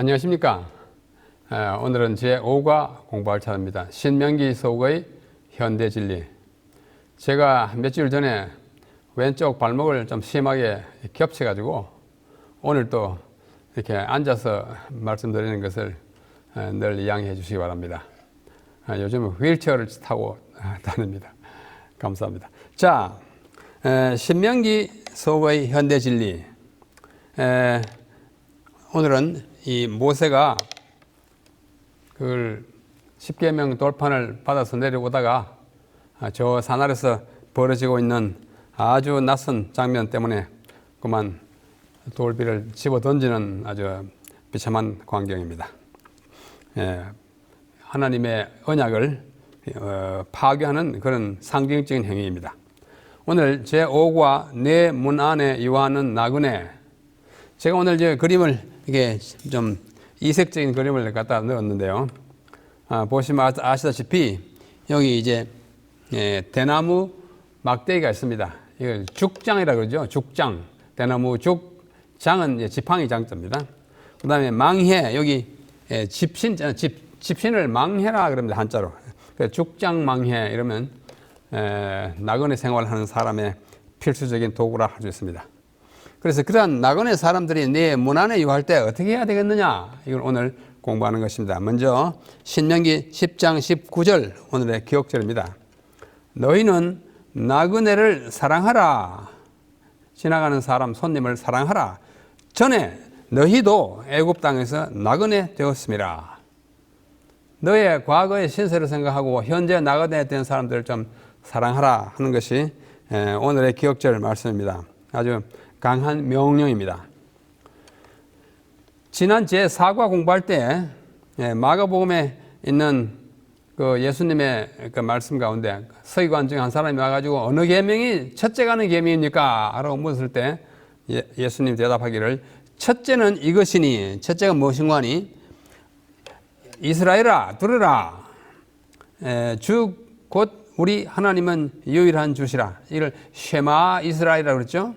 안녕하십니까. 오늘은 제5과 공부할 차례입니다. 신명기 서욱의 현대진리. 제가 며칠 전에 왼쪽 발목을 좀 심하게 겹쳐가지고 오늘 또 이렇게 앉아서 말씀드리는 것을 늘 이양해 주시기 바랍니다. 요즘은 휠체어를 타고 다닙니다. 감사합니다. 자, 신명기 서욱의 현대진리. 오늘은 이 모세가 그걸 십계명 돌판을 받아서 내려오다가 저 산 아래서 벌어지고 있는 아주 낯선 장면 때문에 그만 돌비를 집어 던지는 아주 비참한 광경입니다. 하나님의 언약을 파괴하는 그런 상징적인 행위입니다. 오늘 제5과 내 문 안에 유하는 나그네. 제가 오늘 저 그림을 이게 좀 이색적인 그림을 갖다 넣었는데요. 보시면 아시다시피 여기 이제 대나무 막대기가 있습니다. 이걸 죽장이라고 그러죠. 죽장. 대나무 죽장은 이제 지팡이 장자입니다. 그 다음에 망해, 여기 집신을 망해라 그럽니다. 한자로. 죽장 망해 이러면 나그네 생활하는 사람의 필수적인 도구라 할 수 있습니다. 그래서 그러한 나그네 사람들이 내 문 안에 유할 때 어떻게 해야 되겠느냐, 이걸 오늘 공부하는 것입니다. 먼저 신명기 10장 19절 오늘의 기억절입니다. 너희는 나그네를 사랑하라. 지나가는 사람 손님을 사랑하라. 전에 너희도 애굽 땅에서 나그네 되었습니다. 너의 과거의 신세를 생각하고 현재 나그네 된 사람들을 좀 사랑하라 하는 것이 오늘의 기억절 말씀입니다. 아주 강한 명령입니다. 지난 제4과 공부할 때 마가복음에 있는 그 예수님의 그 말씀 가운데 서기관 중 한 사람이 와가지고 어느 계명이 첫째가는 계명입니까? 라고 물었을 때 예수님 대답하기를 첫째는 이것이니, 첫째가 무엇인가 하니 이스라엘아 들으라. 주 곧 우리 하나님은 유일한 주시라. 이걸 쉐마 이스라엘이라고 그랬죠.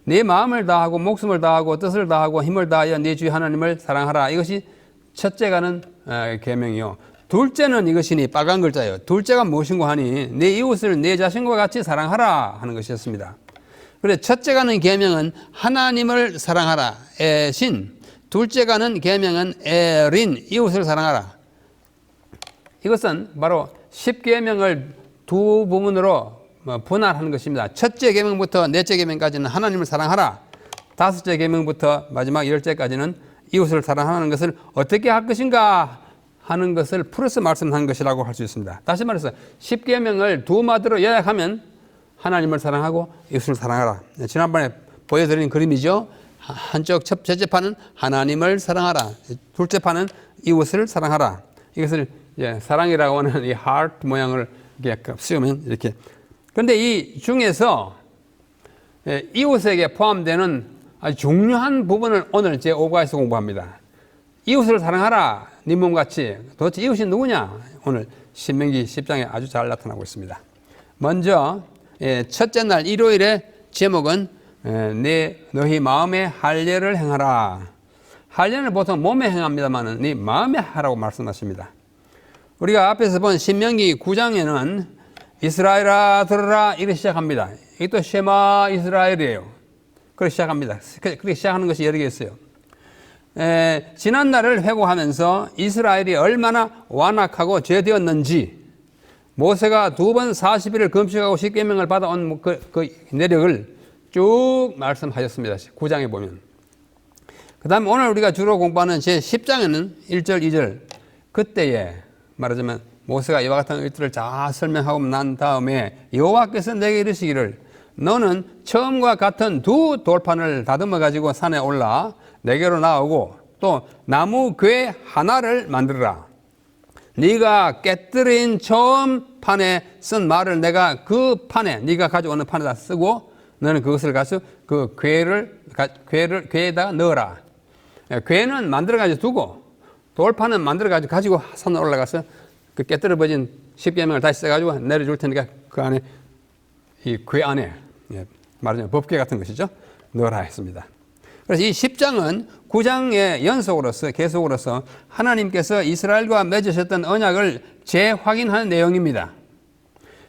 네 마음을 다하고 목숨을 다하고 뜻을 다하고 힘을 다하여 네 주 하나님을 사랑하라. 이것이 첫째가는 계명이요. 둘째는 이것이니, 빨간 글자예요. 둘째가 무엇인가 하니 네 이웃을 네 자신과 같이 사랑하라 하는 것이었습니다. 그래, 첫째가는 계명은 하나님을 사랑하라 신, 둘째가는 계명은 에린, 이웃을 사랑하라. 이것은 바로 10계명을 두 부분으로 분할하는 것입니다. 첫째 계명부터 넷째 계명까지는 하나님을 사랑하라. 다섯째 계명부터 마지막 10제까지는 이웃을 사랑하는 것을 어떻게 할 것인가 하는 것을 풀어서 말씀한 것이라고 할 수 있습니다. 다시 말해서 10계명을 두 마디로 요약하면 하나님을 사랑하고 이웃을 사랑하라. 지난번에 보여드린 그림이죠. 한쪽 첫째 판은 하나님을 사랑하라. 둘째 판은 이웃을 사랑하라. 이것을 사랑이라고 하는 이 하트 모양을 이렇게 씌우면 이렇게. 그런데 이 중에서 이웃에게 포함되는 아주 중요한 부분을 오늘 제5과에서 공부합니다. 이웃을 사랑하라. 네 몸같이. 도대체 이웃이 누구냐? 오늘 신명기 10장에 아주 잘 나타나고 있습니다. 먼저 첫째 날 일요일의 제목은 너희 마음의 할례를 행하라. 할례는 보통 몸에 행합니다만 네 마음에 하라고 말씀하십니다. 우리가 앞에서 본 신명기 9장에는 이스라엘아 들으라 이렇게 시작합니다. 이게 또 쉐마 이스라엘이에요. 그렇게 시작합니다. 그렇게 시작하는 것이 여러 개 있어요. 지난 날을 회고하면서 이스라엘이 얼마나 완악하고 죄되었는지 모세가 두 번 40일을 금식하고 10계명을 받아온 그 내력을 쭉 말씀하셨습니다. 9장에 보면. 그 다음에 오늘 우리가 주로 공부하는 제10장에는 1절, 2절 그때에 말하자면 모세가 이와 같은 일들을 잘 설명하고 난 다음에 여호와께서 내게 이르시기를 너는 처음과 같은 두 돌판을 다듬어 가지고 산에 올라 내게로 나오고 또 나무 궤 하나를 만들어라. 네가 깨뜨린 처음 판에 쓴 말을 내가 그 판에 네가 가져오는 판에다 쓰고 너는 그것을 가서 그 궤에다가 넣어라. 궤는 만들어 가지고 두고 돌판은 만들어 가지고 산에 올라가서 그 깨뜨려 버진 10계명을 다시 써가지고 내려줄 테니까 그 안에 이 궤 안에 말하자면 법궤 같은 것이죠. 넣어라 했습니다. 그래서 이 10장은 9장의 연속으로서 계속으로서 하나님께서 이스라엘과 맺으셨던 언약을 재확인하는 내용입니다.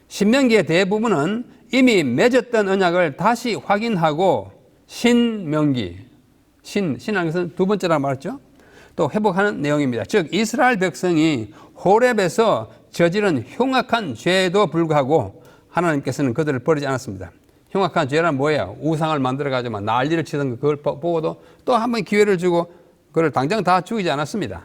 신명기의 대부분은 이미 맺었던 언약을 다시 확인하고 신명기, 신이라는 것은 두 번째라고 말했죠. 또 회복하는 내용입니다. 즉 이스라엘 백성이 호렙에서 저지른 흉악한 죄에도 불구하고 하나님께서는 그들을 버리지 않았습니다. 흉악한 죄란 뭐예요? 우상을 만들어가지고 난리를 치던 그걸 보고도 또 한 번 기회를 주고 그를 당장 다 죽이지 않았습니다.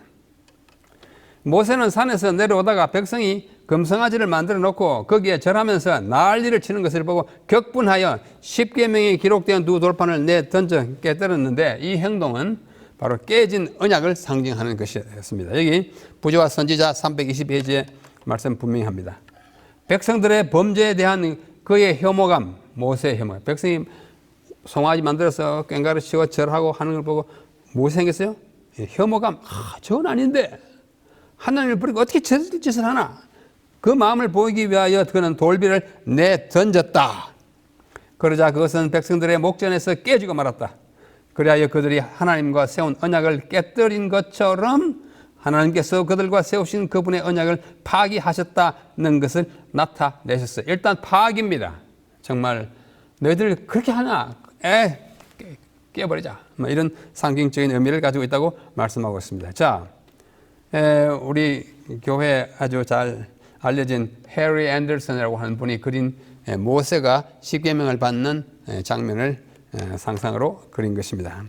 모세는 산에서 내려오다가 백성이 금송아지를 만들어 놓고 거기에 절하면서 난리를 치는 것을 보고 격분하여 10계명이 기록된 두 돌판을 내던져 깨뜨렸는데 이 행동은 바로 깨진 언약을 상징하는 것이었습니다. 여기 부조와 선지자 322페이지에 말씀 분명히 합니다. 백성들의 범죄에 대한 그의 혐오감, 모세의 혐오. 백성이 송아지 만들어서 꽹과를 치고 절하고 하는 걸 보고 뭐 생겼어요? 혐오감. 저건 아닌데 하나님을 버리고 어떻게 저런 짓을 하나? 그 마음을 보이기 위하여 그는 돌비를 내던졌다. 그러자 그것은 백성들의 목전에서 깨지고 말았다. 그리하여 그들이 하나님과 세운 언약을 깨뜨린 것처럼 하나님께서 그들과 세우신 그분의 언약을 파기하셨다는 것을 나타내셨어요. 일단 파기입니다. 정말 너희들 그렇게 하나? 깨버리자. 이런 상징적인 의미를 가지고 있다고 말씀하고 있습니다. 자, 우리 교회에 아주 잘 알려진 해리 앤더슨이라고 하는 분이 그린 모세가 십계명을 받는 장면을 상상으로 그린 것입니다.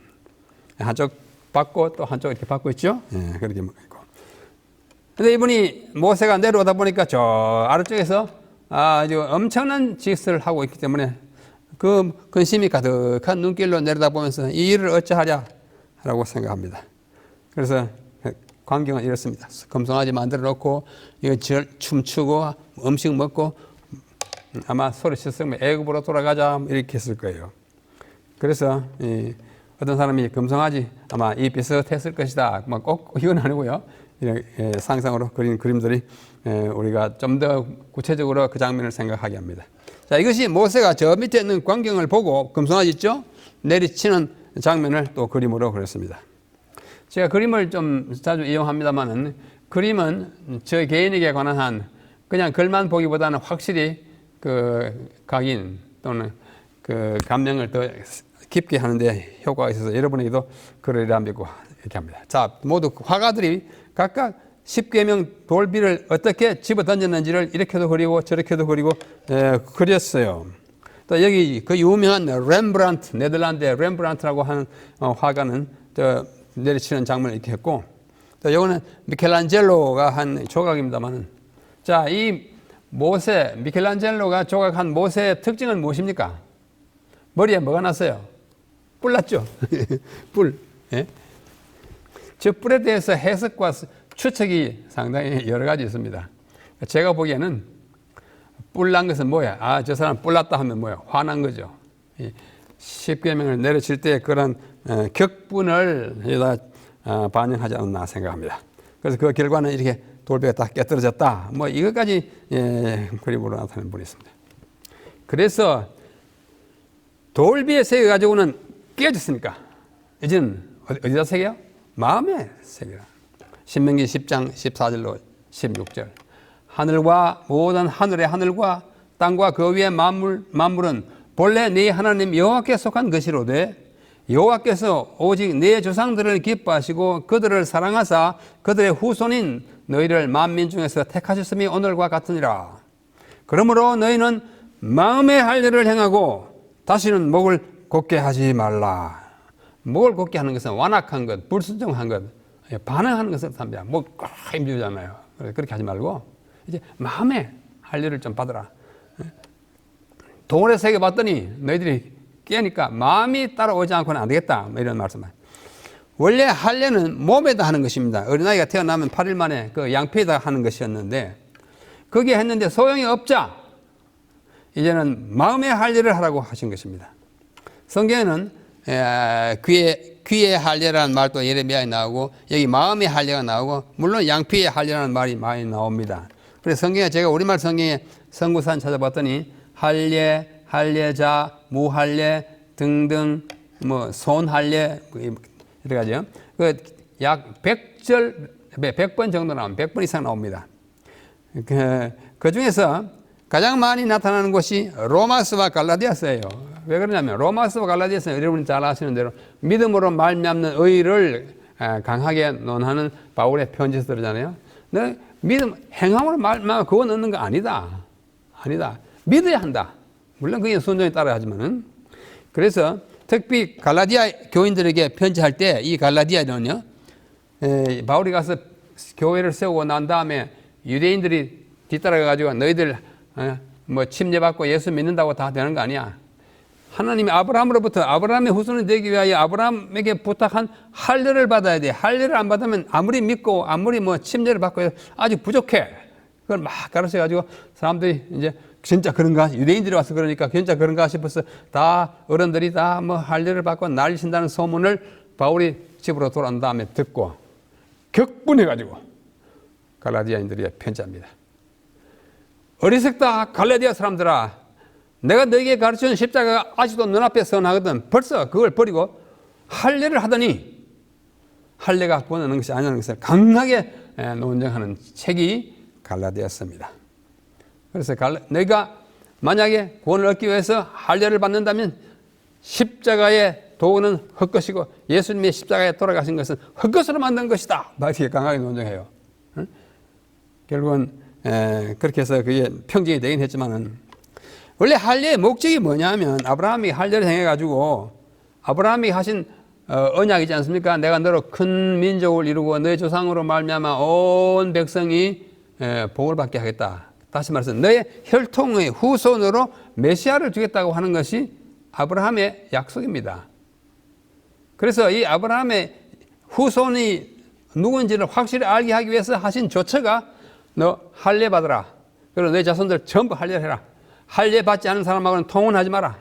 한쪽 받고 또 한쪽 이렇게 받고 있죠. 그렇게 있고. 근데 이분이 모세가 내려오다 보니까 저 아래쪽에서 아주 엄청난 짓을 하고 있기 때문에 그 근심이 가득한 눈길로 내려다보면서 이 일을 어찌하랴라고 생각합니다. 그래서 광경은 이렇습니다. 금송아지 만들어 놓고 이거 춤추고 음식 먹고 아마 소리쳤으면 애굽으로 돌아가자 이렇게 했을 거예요. 그래서 어떤 사람이 금송아지 아마 이 비슷했을 것이다. 꼭 이건 아니고요. 이런 상상으로 그린 그림들이 우리가 좀 더 구체적으로 그 장면을 생각하게 합니다. 자, 이것이 모세가 저 밑에 있는 광경을 보고 금송아지 있죠? 내리치는 장면을 또 그림으로 그렸습니다. 제가 그림을 좀 자주 이용합니다만은 그림은 저 개인에게 관한 한 그냥 글만 보기보다는 확실히 그 각인 또는 그 감명을 더 깊게 하는데 효과가 있어서 여러분에게도 그러리라 믿고 이렇게 합니다. 자, 모두 화가들이 각각 10계명 돌비를 어떻게 집어 던졌는지를 이렇게도 그리고 저렇게도 그리고 그렸어요. 또 여기 그 유명한 렘브란트, 네덜란드의 렘브란트라고 하는 화가는 저 내리치는 장면을 이렇게 했고, 또 이거는 미켈란젤로가 한 조각입니다만은, 자, 이 모세, 미켈란젤로가 조각한 모세의 특징은 무엇입니까? 머리에 뭐가 났어요? 뿔 났죠? 뿔. 예? 저 뿔에 대해서 해석과 추측이 상당히 여러 가지 있습니다. 제가 보기에는 뿔 난 것은 뭐야? 저 사람 뿔 났다 하면 뭐야? 화난 거죠. 10계명을 내려칠 때 그런 격분을 여기다 반영하지 않나 생각합니다. 그래서 그 결과는 이렇게 돌배가 딱 깨떨어졌다. 이것까지 그림으로 나타내는 분이 있습니다. 그래서 돌비에 새겨가지고는 깨졌으니까 이제는 어디다 새겨요? 마음에 새겨라. 신명기 10장 14절로 16절. 하늘과 모든 하늘의 하늘과 땅과 그 위의 만물은 본래 네 하나님 여호와께 속한 것이로되 여호와께서 오직 네 조상들을 기뻐하시고 그들을 사랑하사 그들의 후손인 너희를 만민 중에서 택하셨음이 오늘과 같으니라. 그러므로 너희는 마음의 할 일을 행하고 다시는 목을 곧게 하지 말라. 목을 곧게 하는 것은 완악한 것, 불순종한 것, 반항하는 것을 합니다. 목 힘들잖아요. 그렇게 하지 말고 이제 마음에 할 일을 좀 받으라. 돌에 새겨봤더니 너희들이 깨니까 마음이 따라오지 않고는 안 되겠다. 이런 말씀을. 원래 할례는 몸에다 하는 것입니다. 어린아이가 태어나면 8일 만에 그 양피에다 하는 것이었는데 그게 했는데 소용이 없자 이제는 마음의 할 일을 하라고 하신 것입니다. 성경에는 귀의 할례라는 말도 예레미야에 나오고 여기 마음의 할례가 나오고 물론 양피의 할례라는 말이 많이 나옵니다. 그래서 성경에 제가 우리말 성경에 선구산 찾아봤더니 할례, 할례자, 무할례 등등 뭐 손할례 여러 가지요. 약 100번 정도 나옵니다. 100번 이상 나옵니다. 그 중에서 가장 많이 나타나는 곳이 로마서와 갈라디아서예요. 왜 그러냐면 로마서와 갈라디아서는 여러분이 잘 아시는 대로 믿음으로 말미암는 의를 강하게 논하는 바울의 편지서잖아요. 너 믿음 행함으로 말미암아 그거 얻는 거 아니다. 믿어야 한다. 물론 그게 순종에 따라 하지만은. 그래서 특히 갈라디아 교인들에게 편지할 때 이 갈라디아는요, 바울이 가서 교회를 세우고 난 다음에 유대인들이 뒤따라가 가지고 너희들 뭐 침례받고 예수 믿는다고 다 되는 거 아니야. 하나님이 아브라함으로부터 아브라함의 후손이 되기 위하여 아브라함에게 부탁한 할례를 받아야 돼. 할례를 안 받으면 아무리 믿고 아무리 뭐 침례를 받고 해도 아직 부족해. 그걸 막 가르쳐 가지고 사람들이 이제 진짜 그런가? 유대인들이 와서 그러니까 진짜 그런가 싶어서 다 어른들이 다 뭐 할례를 받고 날리신다는 소문을 바울이 집으로 돌아온 다음에 듣고 격분해가지고 갈라디아인들이 편지합니다. 어리석다 갈라디아 사람들아, 내가 너에게 가르치는 십자가가 아직도 눈앞에 선하거든. 벌써 그걸 버리고 할례를 하더니 할례가 구원 얻는 것이 아니라는 것을 강하게 논쟁하는 책이 갈라디아서입니다. 그래서 너희가 만약에 구원을 얻기 위해서 할례를 받는다면 십자가의 도는 헛것이고 예수님의 십자가에 돌아가신 것은 헛것으로 만든 것이다. 이렇게 강하게 논쟁해요. 결국은 그렇게 해서 그게 평정이 되긴 했지만은, 원래 할례의 목적이 뭐냐면 아브라함이 할례를 행해가지고 아브라함이 하신 언약이지 않습니까? 내가 너로 큰 민족을 이루고 너의 조상으로 말미암아 온 백성이 복을 받게 하겠다. 다시 말해서 너의 혈통의 후손으로 메시아를 주겠다고 하는 것이 아브라함의 약속입니다. 그래서 이 아브라함의 후손이 누군지를 확실히 알게 하기 위해서 하신 조처가 너 할례 받으라. 그리고 너희 자손들 전부 할례를 해라. 할례 받지 않은 사람하고는 통혼하지 마라.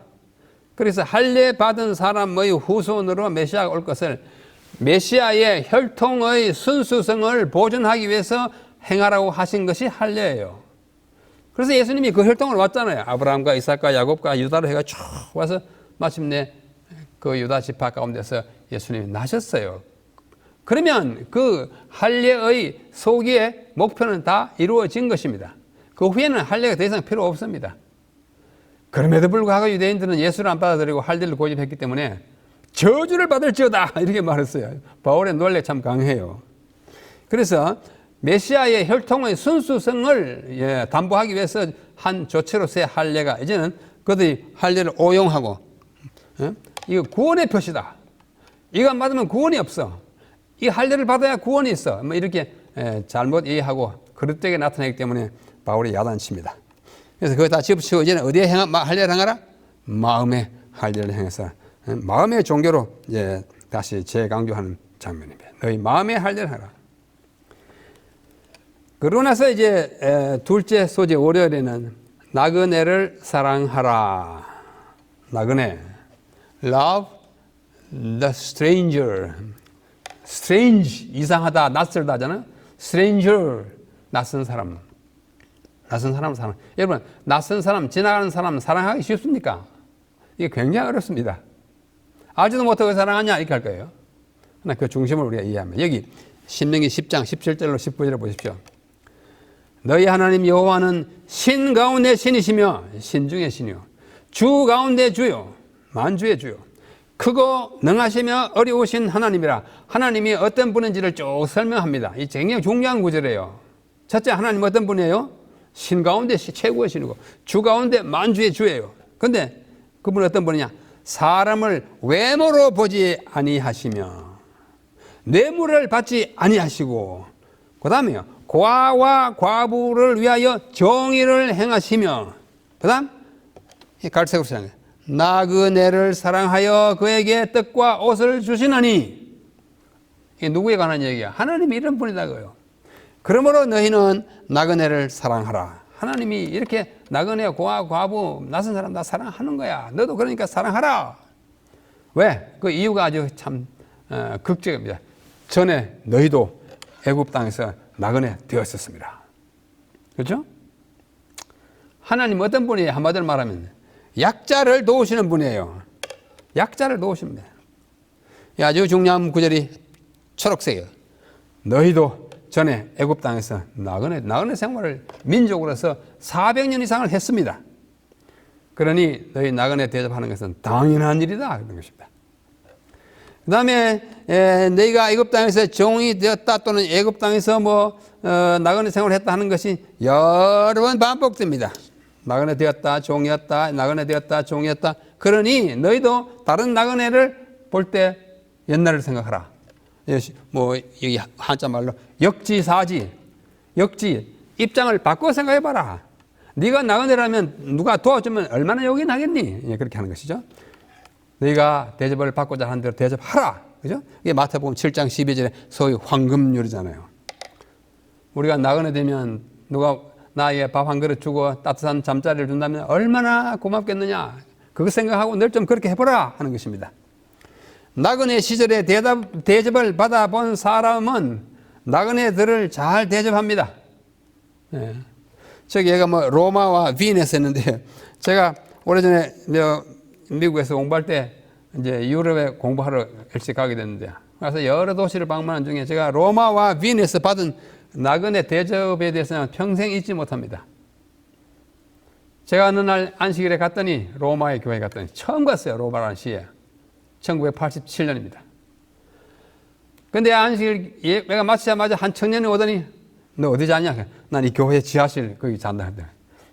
그래서 할례 받은 사람의 후손으로 메시아가 올 것을 메시아의 혈통의 순수성을 보존하기 위해서 행하라고 하신 것이 할례예요. 그래서 예수님이 그 혈통을 왔잖아요. 아브라함과 이삭과 야곱과 유다로 해가 쭉 와서 마침내 그 유다 지파 가운데서 예수님이 나셨어요. 그러면 그 할례의 소기의 목표는 다 이루어진 것입니다. 그 후에는 할례가 더 이상 필요 없습니다. 그럼에도 불구하고 유대인들은 예수를 안 받아들이고 할례를 고집했기 때문에 저주를 받을지어다 이렇게 말했어요. 바울의 논리가 참 강해요. 그래서 메시아의 혈통의 순수성을 담보하기 위해서 한 조처로서의 할례가 이제는 그들이 할례를 오용하고 이거 구원의 표시다. 이거 안 받으면 구원이 없어. 이 할례를 받아야 구원이 있어. 뭐 이렇게 잘못 이해하고 그릇되게 나타나기 때문에 바울이 야단칩니다. 그래서 그거 다 집어치고 이제는 어디에 할례를 행하라? 마음의 할례를 행해서 마음의 종교로 이제 다시 재강조하는 장면입니다. 너희 마음의 할례를 하라. 그러고 나서 이제 둘째 소재 월요일에는 나그네를 사랑하라. 나그네. Love the stranger. Strange, 이상하다, 낯설다 하잖아요. Stranger, 낯선 사람. 낯선 사람을 사랑. 여러분, 낯선 사람, 지나가는 사람 사랑하기 쉽습니까? 이게 굉장히 어렵습니다. 알지도 못하고 사랑하냐? 이렇게 할 거예요. 그러나 그 중심을 우리가 이해하면. 여기 신명기 10장 17절로 19절을 보십시오. 너희 하나님 여호와는 신 가운데 신이시며 신 중에 신이요 주 가운데 주요 만주의 주요 크고 능하시며 어려우신 하나님이라. 하나님이 어떤 분인지를 쭉 설명합니다. 이 굉장히 중요한 구절이에요. 첫째, 하나님 어떤 분이에요? 신 가운데 최고의 신이고 주 가운데 만주의 주예요. 그런데 그분은 어떤 분이냐? 사람을 외모로 보지 아니하시며 뇌물을 받지 아니하시고, 그 다음에요, 고아와 과부를 위하여 정의를 행하시며, 그 다음 갈색으로 시작해요. 나그네를 사랑하여 그에게 떡과 옷을 주시나니. 이게 누구에 관한 얘기야? 하나님이 이런 분이다고요. 그러므로 너희는 나그네를 사랑하라. 하나님이 이렇게 나그네, 고아, 과부, 낯선 사람 다 사랑하는 거야. 너도 그러니까 사랑하라. 왜? 그 이유가 아주 참 극적입니다. 전에 너희도 애굽 땅에서 나그네 되었었습니다. 그렇죠? 하나님 어떤 분이에요? 한마디로 말하면 약자를 도우시는 분이에요. 약자를 도우십니다. 아주 중요한 구절이 초록색이에요. 너희도 전에 애굽 땅에서 나그네 생활을 민족으로서 400년 이상을 했습니다. 그러니 너희 나그네 대접하는 것은 당연한 일이다. 그런 것입니다. 그 다음에 너희가 애굽 땅에서 종이 되었다 또는 애굽 땅에서 나그네 생활을 했다 하는 것이 여러 번 반복됩니다. 나그네 되었다, 종이었다, 나그네 되었다, 종이었다. 그러니 너희도 다른 나그네를 볼 때 옛날을 생각하라. 여기 한자말로 역지사지, 입장을 바꿔 생각해봐라. 네가 나그네라면 누가 도와주면 얼마나 요긴하겠니? 그렇게 하는 것이죠. 너희가 대접을 받고자 하는 대로 대접하라. 그죠? 이게 마태복음 7장 12절에 소위 황금률이잖아요. 우리가 나그네 되면 누가 나에게 밥 한 그릇 주고 따뜻한 잠자리를 준다면 얼마나 고맙겠느냐. 그거 생각하고 늘 좀 그렇게 해보라 하는 것입니다. 나그네 시절에 대접을 받아본 사람은 나그네들을 잘 대접합니다. 저기 얘가 로마와 비엔에서 했는데, 제가 오래전에 미국에서 공부할 때 이제 유럽에 공부하러 일찍 가게 됐는데, 그래서 여러 도시를 방문한 중에 제가 로마와 비엔에서 받은 나그네 대접에 대해서는 평생 잊지 못합니다. 제가 어느 날 안식일에 갔더니, 로마의 교회에 갔더니 처음 갔어요. 로마라는 시에. 1987년입니다. 근데 안식일 내가 마치자마자 한 청년이 오더니, 너 어디 자냐? 난 이 교회 지하실 거기 잔다 하더라.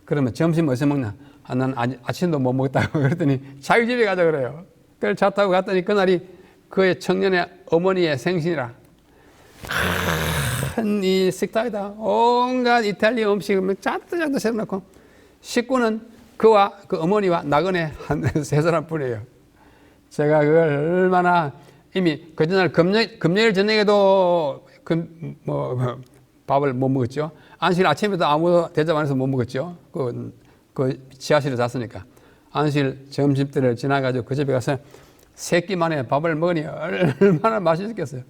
그러면 점심 어디서 먹냐? 난 아침도 못 먹었다고. 그랬더니 자기 집에 가자 그래요. 그래서 차 타고 갔더니 그날이 그의 청년의 어머니의 생신이라 큰 이 식탁에다 온갖 이탈리아 음식을 잔뜩 세워놓고, 식구는 그와 그 어머니와 나그네 한 세 사람뿐이에요. 제가 그걸 얼마나 이미 그 전날 금요일 저녁에도 밥을 못 먹었죠. 안식일 아침에도 아무도 대접 안 해서 못 먹었죠. 그 지하실에 잤으니까. 안식일 점심때를 지나가지고 그 집에 가서 세 끼 만에 밥을 먹으니 얼마나 맛있겠어요.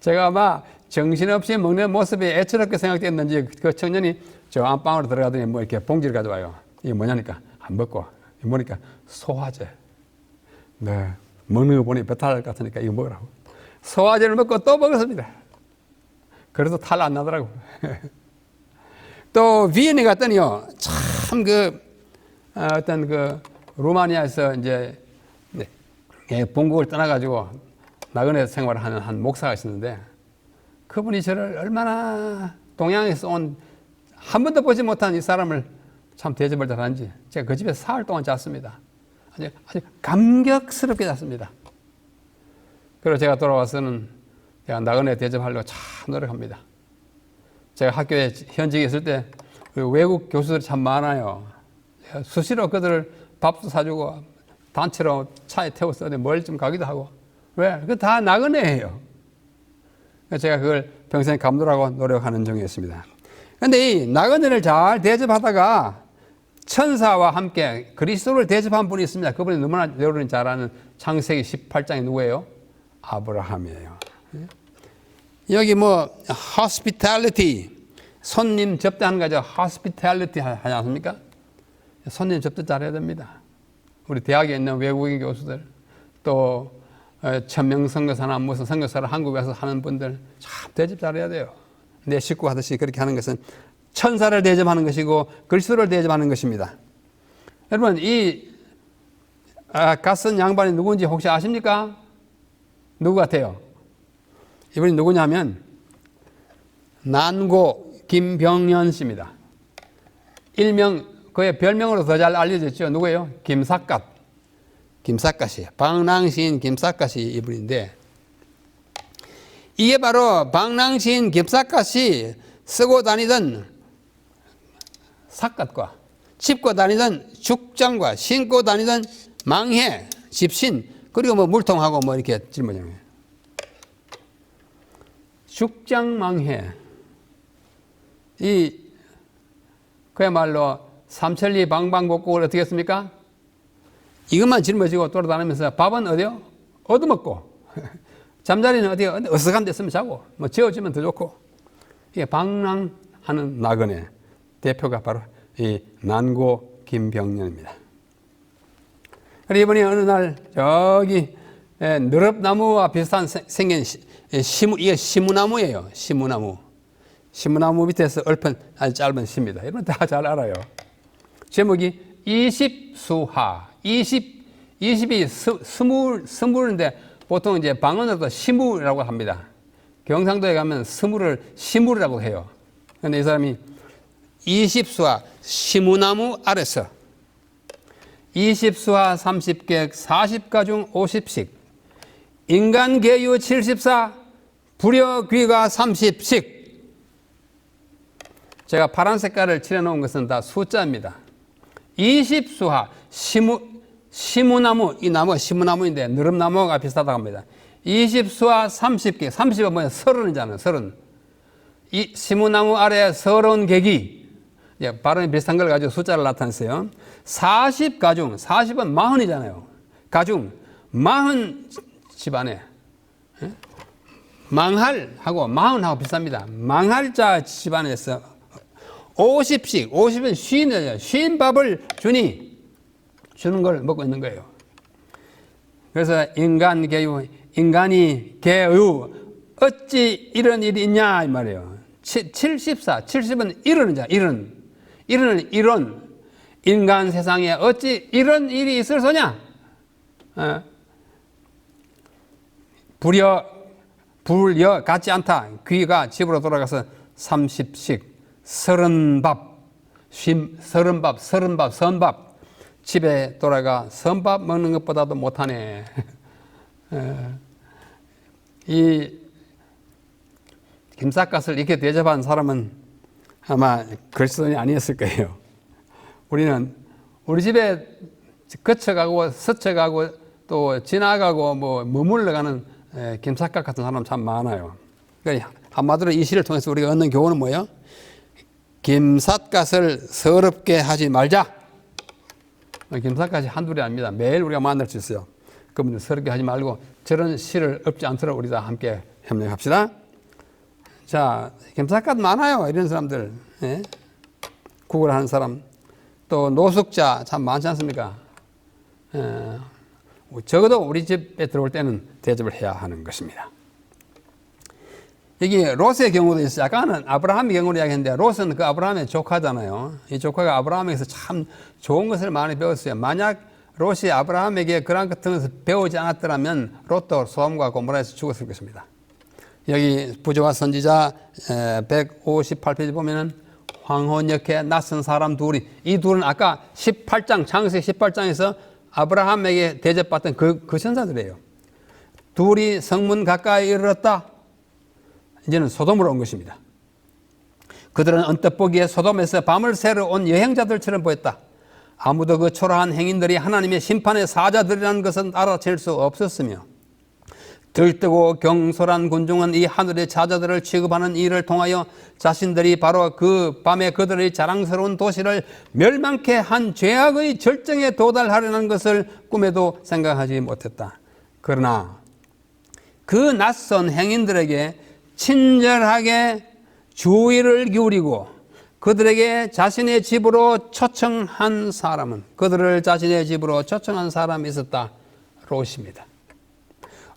제가 아마 정신없이 먹는 모습이 애처롭게 생각됐는지 그 청년이 저 안방으로 들어가더니 이렇게 봉지를 가져와요. 이게 뭐냐니까 안 먹고 보니까 소화제. 네, 먹는 거 보니 배탈 날 것 같으니까 이거 먹으라고. 소화제를 먹고 또 먹었습니다. 그래도 탈 안 나더라고. 또 비엔에 갔더니요, 참 어떤 루마니아에서 이제 본국을 떠나가지고 나그네 생활을 하는 한 목사가 있었는데, 그분이 저를 얼마나 동양에서 온 한 번도 보지 못한 이 사람을 참 대접을 잘하는지 제가 그 집에 사흘 동안 잤습니다. 아주 감격스럽게 잤습니다. 그리고 제가 돌아와서는 제가 나그네 대접하려고 참 노력합니다. 제가 학교에 현직에 있을 때 외국 교수들이 참 많아요. 수시로 그들을 밥도 사주고 단체로 차에 태워서 멀리 좀 가기도 하고. 왜? 그거 다 나그네예요. 제가 그걸 평생 감도라고 노력하는 중이었습니다. 그런데 이 나그네를 잘 대접하다가 천사와 함께 그리스도를 대접한 분이 있습니다. 그분이 너무나 여러분이 잘 아는 창세기 18장이 누구예요? 아브라함이에요. 여기 hospitality, 손님 접대하는 거죠. hospitality 하지 않습니까? 손님 접대 잘해야 됩니다. 우리 대학에 있는 외국인 교수들, 또 천명 선교사나 무슨 선교사를 한국에 와서 하는 분들 참 대접 잘해야 돼요. 내 식구 하듯이 그렇게 하는 것은 천사를 대접하는 것이고 그리스도를 대접하는 것입니다. 여러분, 이 갓쓴 양반이 누구인지 혹시 아십니까? 누구 같아요? 이분이 누구냐면 난고 김병년 씨입니다. 일명 그의 별명으로 더 잘 알려졌죠. 누구예요? 김삿갓이에요. 방랑시인 김삿갓이 이분인데, 이게 바로 방랑시인 김삿갓이 쓰고 다니던 삿갓과 짚고 다니던 죽장과 신고 다니던 망해, 집신, 그리고 물통하고 이렇게 짊어지는 거예요. 죽장망해. 그야말로 삼천리 방방곡곡을 어떻게 했습니까? 이것만 짊어지고 돌아다니면서 밥은 어디요? 얻어먹고. 잠자리는 어디요? 어색한 데 있으면 자고. 재워주면 더 좋고. 이게 방랑하는 나그네. 대표가 바로 이 난고 김병년입니다. 그리고 이번에 어느 날 저기 느릅나무와 비슷한 생긴 이게 시무나무예요. 시무나무. 시무나무 밑에서 얽힌 아주 짧은 시입니다. 여러분 다 잘 알아요. 제목이 20수하. 20이 스물인데 보통 이제 방언으로도 시무라고 합니다. 경상도에 가면 스물을 시무라고 해요. 그런데 이 사람이 20수하 시무나무 아래서 20수하 30개 40가 중 50씩 인간 계유 74 불여 귀가 30씩. 제가 파란 색깔을 칠해놓은 것은 다 숫자입니다. 20수하 시무나무, 이 나무가 시무나무인데 느릅나무가 비슷하다고 합니다. 20수하 30개, 30은 뭐야? 30이잖아요. 30. 이 시무나무 아래 30개기. 발음이 비슷한 걸 가지고 숫자를 나타냈어요. 40가중, 40은 40이잖아요. 가중, 40 집안에 망할하고 40하고 비슷합니다. 망할자 집안에서 50씩, 50은 쉰 밥을 주는 걸 먹고 있는 거예요. 그래서 인간이 개유 어찌 이런 일이 있냐 이 말이에요. 70은 이런 인간 세상에 어찌 이런 일이 있을 소냐? 불여 같지 않다. 귀가 집으로 돌아가서 30씩 30밥 선밥 집에 돌아가 선밥 먹는 것보다도 못하네. 이 김삿갓을 이렇게 대접한 사람은 아마 그리스도인이 아니었을 거예요. 우리는 우리 집에 거쳐가고 스쳐가고 또 지나가고 뭐 머물러가는 김삿갓 같은 사람 참 많아요. 그러니까 한마디로 이 시를 통해서 우리가 얻는 교훈은 뭐예요? 김삿갓을 서럽게 하지 말자. 김삿갓이 한둘이 아닙니다. 매일 우리가 만날 수 있어요. 그분들 서럽게 하지 말고 저런 시를 읊지 않도록 우리 다 함께 협력합시다. 자, 김삿갓 많아요. 이런 사람들. 예? 구걸하는 사람. 또 노숙자 참 많지 않습니까? 적어도 우리 집에 들어올 때는 대접을 해야 하는 것입니다. 여기 롯의 경우도 있어요. 아까는 아브라함의 경우를 이야기했는데 롯은 그 아브라함의 조카잖아요. 이 조카가 아브라함에게서 참 좋은 것을 많이 배웠어요. 만약 롯이 아브라함에게 그런 같은 것을 배우지 않았더라면 롯도 소돔과 고모라에서 죽었을 것입니다. 여기 부조와 선지자 158페이지 보면은 황혼역해 낯선 사람 둘이, 이 둘은 아까 18장 창세기 18장에서 아브라함에게 대접받던 그 천사들이에요. 둘이 성문 가까이 이르렀다. 이제는 소돔으로 온 것입니다. 그들은 언뜻 보기에 소돔에서 밤을 새러 온 여행자들처럼 보였다. 아무도 그 초라한 행인들이 하나님의 심판의 사자들이라는 것은 알아챌 수 없었으며 들뜨고 경솔한 군중은 이 하늘의 자자들을 취급하는 일을 통하여 자신들이 바로 그 밤에 그들의 자랑스러운 도시를 멸망케 한 죄악의 절정에 도달하려는 것을 꿈에도 생각하지 못했다. 그러나 그 낯선 행인들에게 친절하게 주의를 기울이고 그들에게 자신의 집으로 초청한 사람은, 그들을 자신의 집으로 초청한 사람이 있었다. 롯입니다.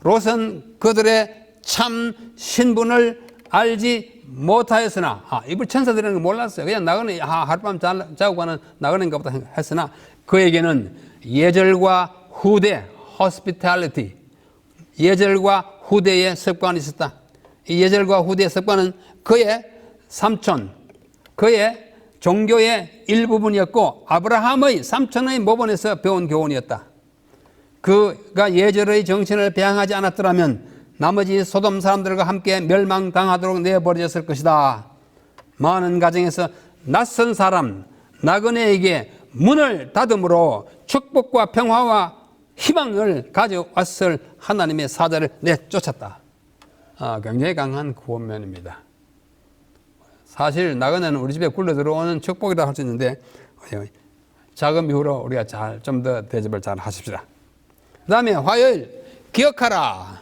롯은 그들의 참 신분을 알지 못하였으나, 이분 천사들이라는 걸 몰랐어요. 그냥 나그네, 하룻밤 자고 가는 나그네인가 보다 했으나, 그에게는 예절과 후대, hospitality, 예절과 후대의 습관이 있었다. 이 예절과 후대의 습관은 그의 삼촌, 그의 종교의 일부분이었고, 아브라함의 삼촌의 모본에서 배운 교훈이었다. 그가 예절의 정신을 배양하지 않았더라면 나머지 소돔 사람들과 함께 멸망당하도록 내버려졌을 것이다. 많은 가정에서 낯선 사람, 나그네에게 문을 닫음으로 축복과 평화와 희망을 가져왔을 하나님의 사자를 내쫓았다. 굉장히 강한 구원면입니다. 사실 나그네는 우리 집에 굴러 들어오는 축복이라고 할 수 있는데 작은 이후로 우리가 좀 더 대접을 잘 하십시다. 그 다음에 화요일 기억하라.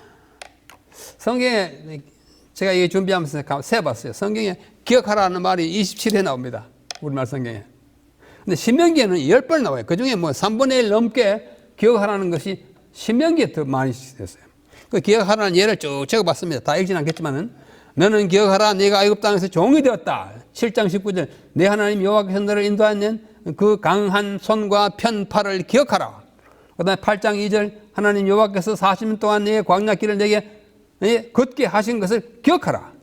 성경에 제가 이게 준비하면서 세봤어요. 성경에 기억하라는 말이 27회 나옵니다. 우리말 성경에. 근데 신명기에는 10번 나와요. 그 중에 뭐 3분의 1 넘게 기억하라는 것이 신명기에 더 많이 됐어요. 그 기억하라는 예를 쭉 적어봤습니다. 다 읽진 않겠지만은 너는 기억하라. 네가 애굽 땅에서 종이 되었다. 7장 19절 내 하나님 여호와께서 너를 인도하는 그 강한 손과 편팔을 기억하라. 그 다음에 8장 2절 하나님 여호와께서 40년 동안 내 광야길을 내게 걷게 하신 것을 기억하라.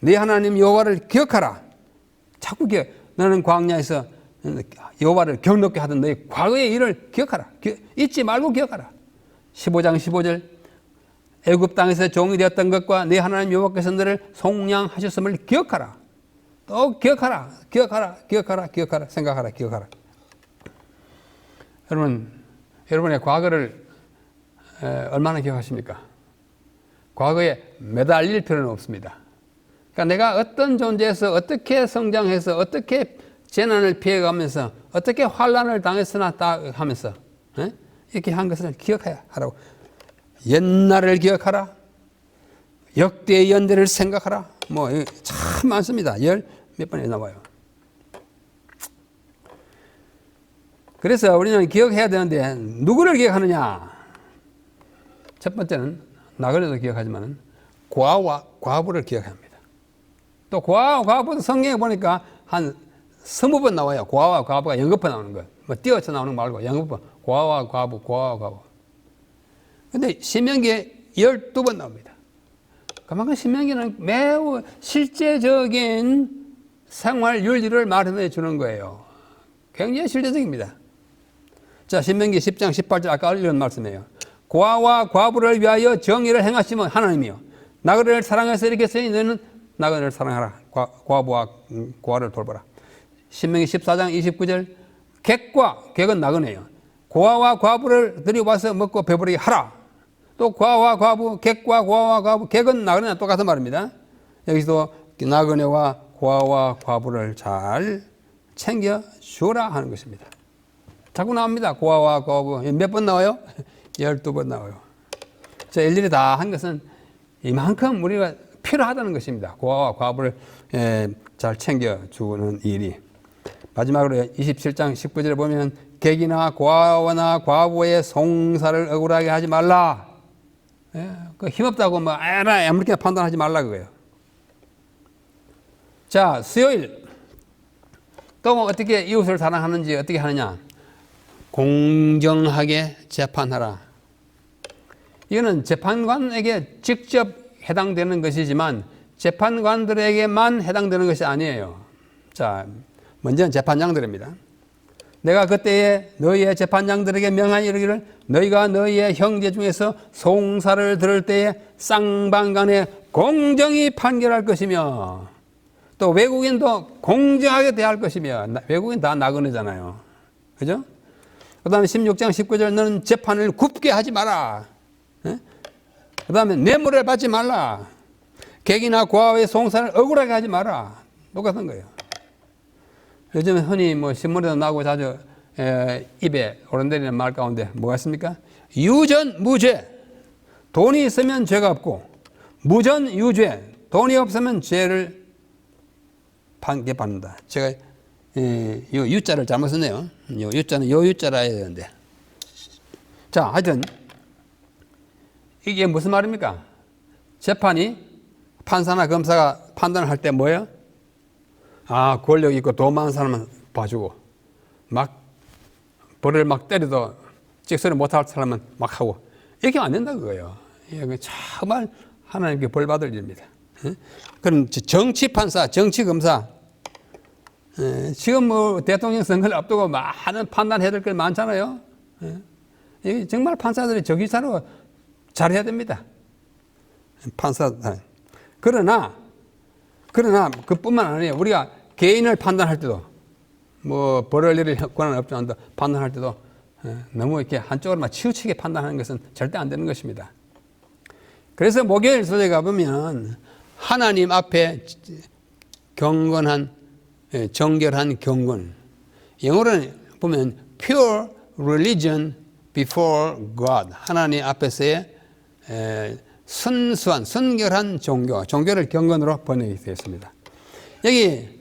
네 하나님 여호와를 기억하라. 자꾸 너는 광야에서 여호와를 경롭게 하던 너의 과거의 일을 기억하라. 잊지 말고 기억하라. 15장 15절 애굽 땅에서 종이 되었던 것과 네 하나님 여호와께서 너를 속량하셨음을 기억하라. 또 기억하라. 생각하라. 기억하라. 여러분의 과거를 얼마나 기억하십니까? 과거에 매달릴 필요는 없습니다. 그러니까 내가 어떤 존재에서 어떻게 성장해서 어떻게 재난을 피해가면서 어떻게 환난을 당했으나 하면서 이렇게 한 것을 기억해야 하라고. 옛날을 기억하라. 역대의 연대를 생각하라. 뭐 참 많습니다. 몇 번에 나와요. 그래서 우리는 기억해야 되는데 누구를 기억하느냐? 첫 번째는 나그네도 기억하지만 고아와 과부를 기억해야 합니다. 또 고아와 과부도 성경에 보니까 한 20번 나와요. 고아와 과부가 연거푸 나오는 거예요. 뭐 띄어서 나오는 거 말고 연거푸. 고아와 과부. 근데 신명기에 12번 나옵니다. 그만큼 신명기는 매우 실제적인 생활 윤리를 말해 주는 거예요. 굉장히 실제적입니다. 자, 신명기 10장 18절 아까 읽은 말씀이에요. 고아와 과부를 위하여 정의를 행하시면 하나님이요. 나그네를 사랑해서 이렇게 쓰니 너는 나그네를 사랑하라. 과부와 고아를 돌보라. 신명기 14장 29절 객은 나그네요. 고아와 과부를 들여와서 먹고 배부르게 하라. 또 고아와 과부, 객과 고아와 과부, 객은 나그네와 똑같은 말입니다. 여기서도 나그네와 고아와 과부를 잘 챙겨 주라 하는 것입니다. 자꾸 나옵니다. 고아와 과부. 몇 번 나와요? 12번 나와요. 자, 일일이 다 한 것은 이만큼 우리가 필요하다는 것입니다. 고아와 과부를 잘 챙겨주는 일이. 마지막으로 27장 19절에 보면 객이나 고아나 과부의 송사를 억울하게 하지 말라. 그 힘없다고 뭐 아무렇게나 판단하지 말라 그거예요. 자, 수요일 또 어떻게 이웃을 사랑하는지 어떻게 하느냐? 공정하게 재판하라. 이거는 재판관에게 직접 해당되는 것이지만 재판관들에게만 해당되는 것이 아니에요. 자, 먼저는 재판장들입니다. 내가 그때에 너희의 재판장들에게 명하니 이르기를 너희가 너희의 형제 중에서 송사를 들을 때에 쌍방간에 공정히 판결할 것이며 또 외국인도 공정하게 대할 것이며 외국인 다 나그네잖아요. 그죠? 그 다음에 16장 19절 너는 재판을 굽게 하지 마라. 그 다음에 뇌물을 받지 말라. 객이나 고아의 송사를 억울하게 하지 마라. 똑같은 거예요. 요즘 흔히 뭐 신문에도 나오고 자주 입에 오른내리는 말 가운데 뭐가 있습니까? 유전 무죄. 돈이 있으면 죄가 없고 무전 유죄. 돈이 없으면 죄를 받는다. 제가 이 유자를 잘못 썼네요. 요 유자는 요 유자라 해야 되는데. 자, 하여튼 이게 무슨 말입니까? 재판이 판사나 검사가 판단을 할 때 뭐예요? 아, 권력 있고 돈 많은 사람은 봐주고 막 벌을 막 때려도 찍소리 못할 사람은 막 하고 이렇게 안 된다 그거예요. 이게 정말 하나님께 벌 받을 일입니다. 그럼 정치 판사, 정치 검사 지금 뭐 대통령 선거를 앞두고 많은 판단해야 될 게 많잖아요. 정말 판사들이 저기사로 잘해야 됩니다. 판사. 그러나 그뿐만 아니에요. 우리가 개인을 판단할 때도 뭐 벌을 내릴 권한은 없지 않다 판단할 때도 너무 이렇게 한쪽으로만 치우치게 판단하는 것은 절대 안 되는 것입니다. 그래서 목요일 소재 가보면 하나님 앞에 경건한 정결한 경건, 영어로는 보면 pure religion before God, 하나님 앞에서의 순수한 순결한 종교를 경건으로 번역이 되었습니다. 여기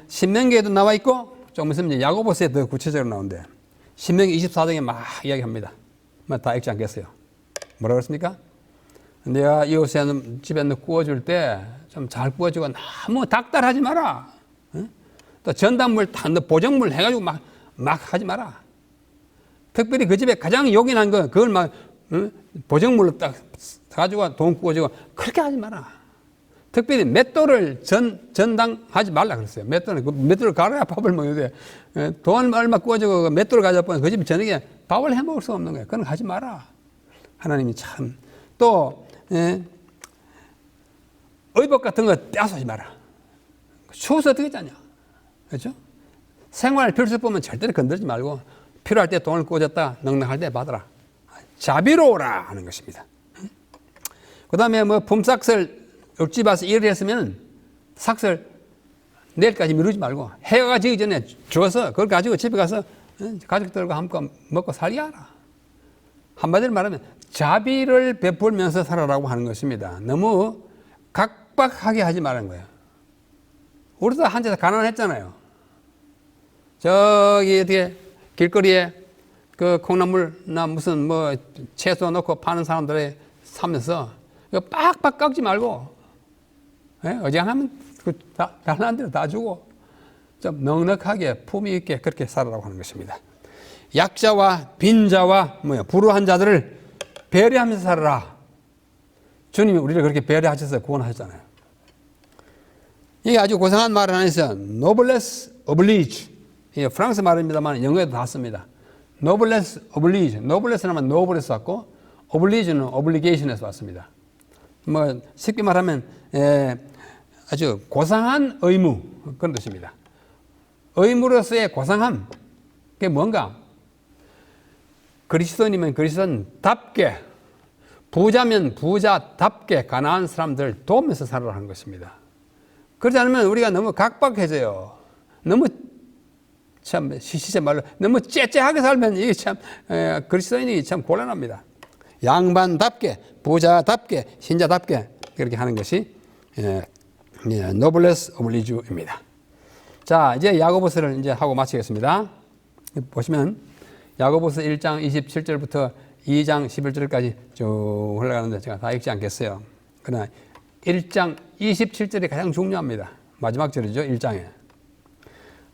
신명기에도 나와 있고 좀 있으면 야고보서에 더 구체적으로 나오는데 신명기 24장에 막 이야기합니다. 다 읽지 않겠어요. 뭐라 그랬습니까? 내가 이웃에 집에 구워줄 때 좀 잘 구워주고 너무 닥달하지 마라. 또 전단물 보정물 해가지고 막 하지 마라. 특별히 그 집에 가장 요긴한 거 그걸 막 보정물로 딱 가지고 돈 구워주고 그렇게 하지 마라. 특별히 맷돌을 전당하지 말라 그랬어요. 맷돌을 갈아야 밥을 먹는데 돈 얼마 구워주고 맷돌을 가져보면 그 집 저녁에 밥을 해 먹을 수 없는 거예요. 그건 하지 마라. 하나님이 참 또 의복 같은 거 떼앗지 마라. 추워서 어떻게 자냐. 그렇죠? 생활 필수품은 절대로 건들지 말고 필요할 때 돈을 꽂았다 넉넉할 때 받아라. 자비로우라 하는 것입니다. 그 다음에 뭐 품삯을 옆집 와서 일을 했으면 삭슬 내일까지 미루지 말고 해가 지기 전에 줘서 그걸 가지고 집에 가서 가족들과 함께 먹고 살게 하라. 한마디로 말하면 자비를 베풀면서 살아라고 하는 것입니다. 너무 각박하게 하지 말라는 거예요. 우리도 한때서 가난했잖아요. 저기 어떻게 길거리에 그 콩나물나 무슨 뭐 채소 넣고 파는 사람들의 사면서 빡빡 깎지 말고 어지간하면 달라는 대로 다 주고 좀 넉넉하게 품위 있게 그렇게 살아라고 하는 것입니다. 약자와 빈자와 불우한 자들을 배려하면서 살아라. 주님이 우리를 그렇게 배려하셔서 구원하셨잖아요. 이게 아주 고상한 말 하나 있어요. noblesse oblige. 이게 프랑스 말입니다만 영어에도 다 씁니다. noblesse oblige. noblesse는 noblesse 왔고 oblige는 obligation에서 왔습니다. 뭐 쉽게 말하면 아주 고상한 의무 그런 뜻입니다. 의무로서의 고상함 그게 뭔가? 그리스도인이면 그리스도인답게, 부자면 부자답게 가난한 사람들 도우면서 살아라는 것입니다. 그렇지 않으면 우리가 너무 각박해져요. 너무 참 시시제 말로 너무 째째하게 살면 이게 참 그리스도인이 참 곤란합니다. 양반답게, 부자답게, 신자답게 그렇게 하는 것이 노블레스 오블리주입니다. 자, 이제 야고보서를 이제 하고 마치겠습니다. 보시면 야고보서 1장 27절부터 2장 11절까지 쭉 흘러가는데 제가 다 읽지 않겠어요. 그러나 1장 27절이 가장 중요합니다. 마지막 절이죠. 1장에.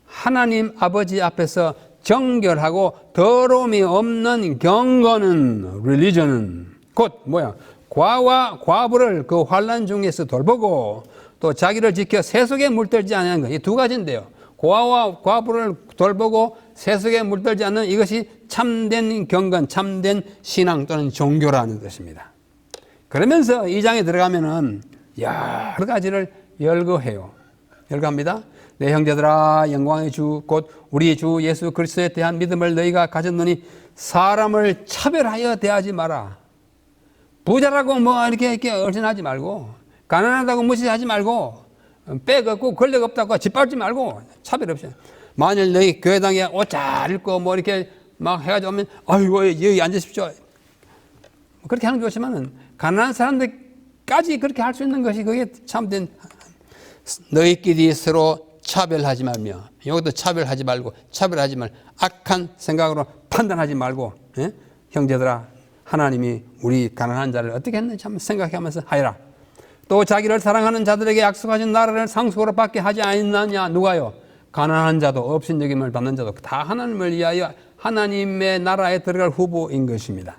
하나님 아버지 앞에서 정결하고 더러움이 없는 경건은 religion은 곧 뭐야? 과와 과부를 그 환난 중에서 돌보고 또 자기를 지켜 세속에 물들지 않는 것. 이 두 가지인데요. 과와 과부를 돌보고 세속에 물들지 않는 이것이 참된 경건, 참된 신앙 또는 종교라는 뜻입니다. 그러면서 이 장에 들어가면은 여러 가지를 열거해요. 열거합니다. 내 형제들아 영광의 주 곧 우리 주 예수 그리스도에 대한 믿음을 너희가 가졌느니 사람을 차별하여 대하지 마라. 부자라고 뭐 이렇게 얼씬하지 말고 가난하다고 무시하지 말고 빽 없고 권력 없다고 짓밟지 말고 차별 없이. 만일 너희 교회당에 옷 잘 입고 뭐 이렇게 막 해가지고 오면 아이고 여기 앉으십시오. 그렇게 하는 게 좋지만은 가난한 사람들까지 그렇게 할 수 있는 것이 그게 참된 너희끼리 서로 차별하지 말며 여기도 차별하지 말고 차별하지 말 악한 생각으로 판단하지 말고 형제들아 하나님이 우리 가난한 자를 어떻게 했는지 한번 생각하면서 하여라. 또 자기를 사랑하는 자들에게 약속하신 나라를 상속으로 받게 하지 않느냐. 누가요? 가난한 자도 업신여김을 받는 자도 다 하나님을 위하여 하나님의 나라에 들어갈 후보인 것입니다.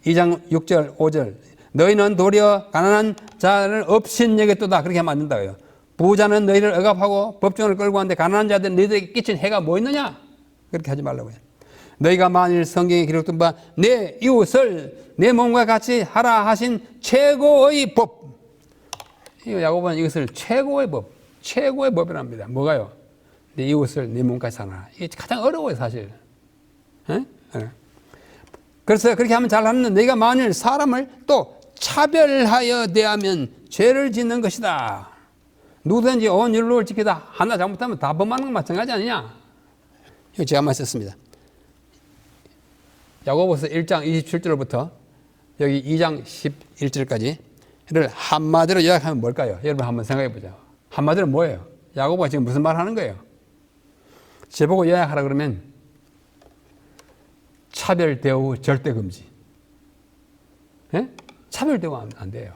2장 6절 5절 너희는 도리어 가난한 자를 업신여겼도다. 그렇게 하면 안 된다고요. 부자는 너희를 억압하고 법정을 끌고 왔는데 가난한 자들은 너희들에게 끼친 해가 뭐 있느냐? 그렇게 하지 말라고요. 너희가 만일 성경에 기록된 바 내 이웃을 내 몸과 같이 하라 하신 최고의 법. 야고보는 이것을 최고의 법, 최고의 법이랍니다. 뭐가요? 내 이웃을 내 몸같이 하라. 이게 가장 어려워요, 사실. 그래서 그렇게 하면 잘하는데 너희가 만일 사람을 또 차별하여 대하면 죄를 짓는 것이다. 누구든지 온 율법을 지키다 하나 잘못하면 다 범하는 건 마찬가지 아니냐? 이거 제가 말했습니다. 야고보서 1장 27절부터 여기 2장 11절까지 를 한마디로 요약하면 뭘까요? 여러분 한번 생각해 보자. 한마디로 뭐예요? 야고보가 지금 무슨 말 하는 거예요? 제보고 요약하라 그러면 차별 대우 절대 금지. 예? 차별 대우 안 돼요.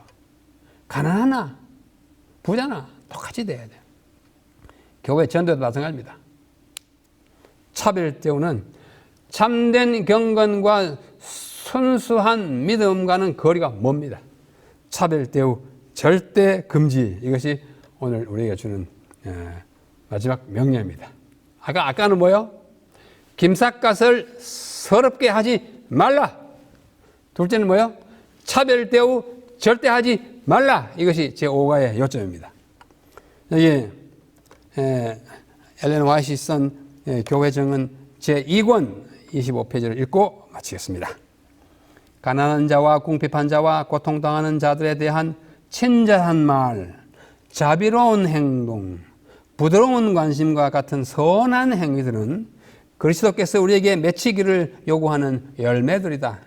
가난하나 부자나 똑같이 돼야 돼요. 교회 전도도 마찬가지입니다. 차별 대우는 참된 경건과 순수한 믿음과는 거리가 멉니다. 차별 대우 절대 금지. 이것이 오늘 우리에게 주는 마지막 명령입니다. 아까는 뭐요? 김삿갓을 서럽게 하지 말라. 둘째는 뭐요? 차별 대우 절대 하지 말라. 이것이 제5가의 요점입니다. 여기 엘렌 화이트이 쓴 교회 정은 제2권 25페이지를 읽고 마치겠습니다. 가난한 자와 궁핍한 자와 고통당하는 자들에 대한 친절한 말, 자비로운 행동, 부드러운 관심과 같은 선한 행위들은 그리스도께서 우리에게 맺히기를 요구하는 열매들이다.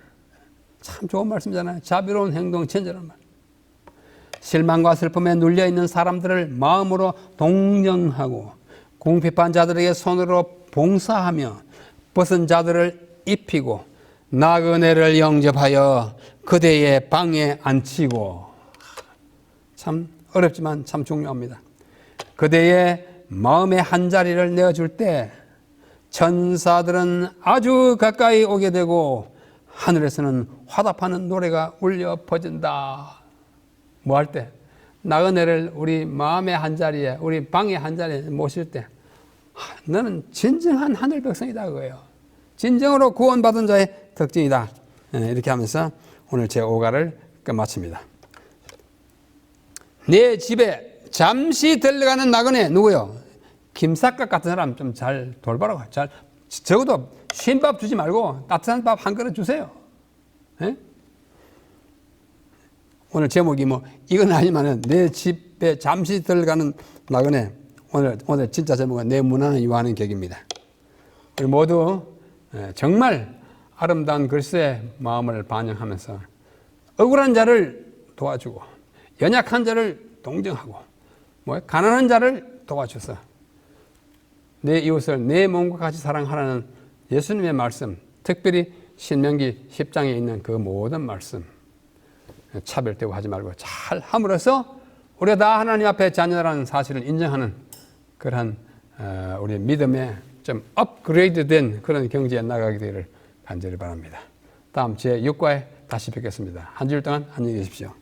참 좋은 말씀이잖아요. 자비로운 행동, 친절한 말. 실망과 슬픔에 눌려있는 사람들을 마음으로 동정하고 궁핍한 자들에게 손으로 봉사하며 벗은 자들을 입히고 나그네를 영접하여 그대의 방에 앉히고. 참 어렵지만 참 중요합니다. 그대의 마음의 한자리를 내어줄 때 천사들은 아주 가까이 오게 되고 하늘에서는 화답하는 노래가 울려 퍼진다. 뭐 할 때? 나그네를 우리 마음의 한자리에, 우리 방의 한자리에 모실 때 너는 진정한 하늘 백성이다 그거예요. 진정으로 구원받은 자의 특징이다. 이렇게 하면서 오늘 제5가를 끝마칩니다. 내 집에 잠시 들러가는 나그네 누구요? 김삿갓 같은 사람 좀 잘 돌봐라고. 잘 적어도 쉰밥 주지 말고 따뜻한 밥 한 그릇 주세요. 에? 오늘 제목이 뭐 이건 아니면은 내 집에 잠시 들어가는 나그네. 오늘 진짜 제목은 내 문안을 유하는 격입니다. 우리 모두 정말 아름다운 그리스도의 마음을 반영하면서 억울한 자를 도와주고 연약한 자를 동정하고 가난한 자를 도와줘서 내 이웃을 내 몸과 같이 사랑하라는 예수님의 말씀, 특별히 신명기 10장에 있는 그 모든 말씀 차별 대우하지 말고 잘 함으로써 우리가 다 하나님 앞에 자녀라는 사실을 인정하는 그러한 우리의 믿음에 좀 업그레이드된 그런 경지에 나가게 되기를 간절히 바랍니다. 다음 제6과에 다시 뵙겠습니다. 한 주일 동안 안녕히 계십시오.